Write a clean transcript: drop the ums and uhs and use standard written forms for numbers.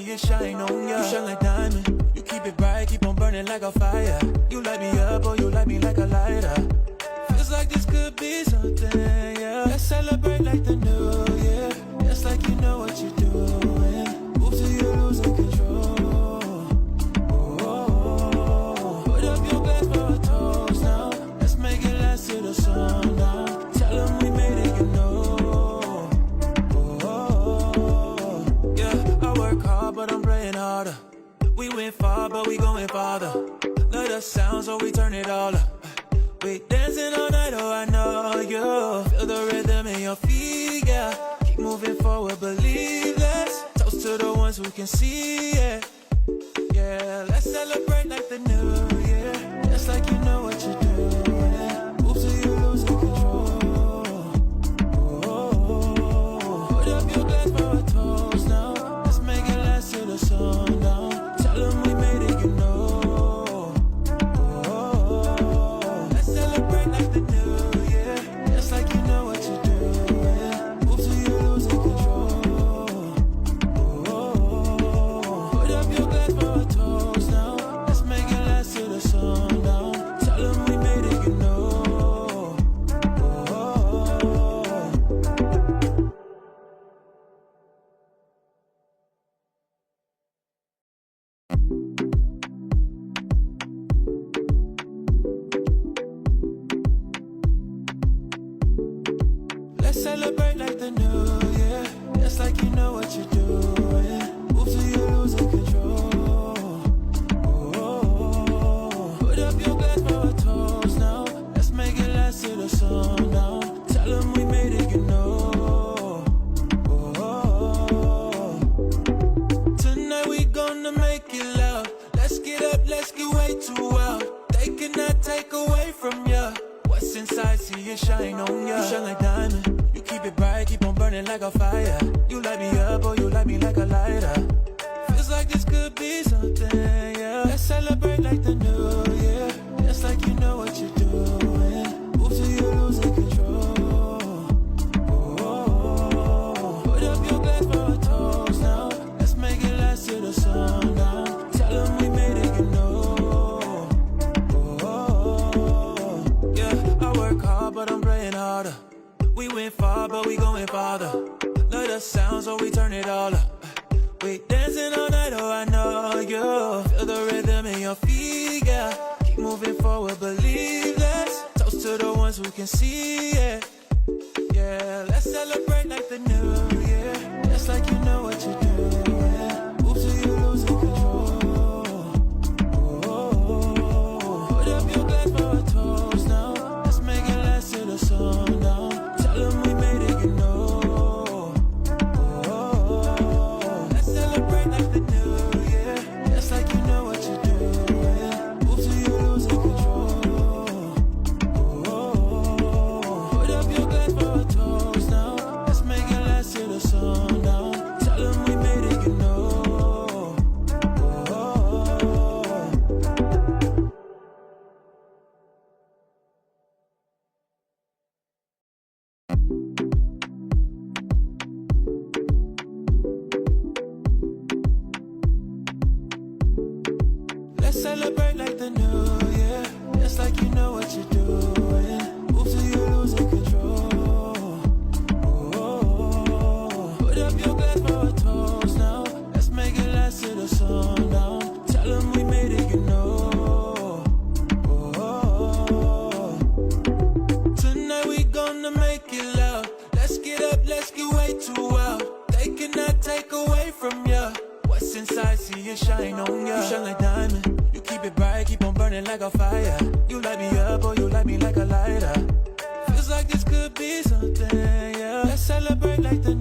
see it shine on ya. You shine like diamond, you keep it bright, keep on burning like a fire. You light me up, oh you light me like a lighter. Feels like this could be something, yeah. Let's celebrate like the new year. Just like you know what you're doing. Move till you're losing control. Oh, put up your glass for a toast now. Let's make it last till the sun down. Tell them we made it, you know. But I'm praying harder. We went far, but we going farther. Love the sound, so we turn it all up. We dancing all night, oh I know you. Feel the rhythm in your feet, yeah. Keep moving forward, believe this. Toast to the ones who can see it. Yeah, let's celebrate like the new year. Just like you know what you're doing. Move till you lose control. Oh, put up your glass for a toast now. Let's make it last till the sun down. Tell them we made it, you know. Let's celebrate like the new year. Just like you know what you're doing. Move till you're losing control. Put up your glass for a toast now. Let's make it last till the sun down. Tell them we made it, you know. Let's celebrate like the new year. Just like you know what you're doing. Move till you're losing control. Put up your glass for a toast now. Let's make it last till the sun down. Tell them we made it, you know. Tonight we gonna make it loud. Let's get up, let's get way too wild. They cannot take away from ya. What's inside, see it shine on ya. You shine like diamond. You keep it bright, keep on burning like a fire. You light me up, oh you light me like a lighter. Feels like this could be something, yeah. Let's celebrate like the new year. Just like you know what you're doing. Move till you're losing control. Put up your glass for a toast now. Let's make it last till the sun down. Tell them we made it, you know. Yeah, I work hard, but I'm praying harder. We went far, but we going farther. Love the sound, so we turn it all up. We dancing all night, oh I know you. Feel the rhythm in your feet, yeah. Keep moving forward, believe this. Toast to the ones who can see it. Yeah, let's celebrate like the new year. Just like you know what you're doing. Move till you're losing control. Put up your glass for a toast now. Let's make it last till the sun down. Tell them we made it, you know. Let's celebrate like the new year. Just like you know what you're doing. Move till you're losing control. Put up your glass for a toast now. Let's make it last till the sun down. Tell them we made it, you know. Let's celebrate like the new year. Just like you know what you're doing. Move till you're losing control. Put up your glass for a toast now. Let's make it last till the sun down. Tell them we made it, you know. Tonight we gonna make it loud. Let's get up, let's get way too wild. They cannot take away from ya. What's inside, see it shine on ya. You shine like diamond. You keep it bright, keep on burning like a fire. You light me up, oh you light me like a lighter. Feels like this could be something, yeah. Let's celebrate like the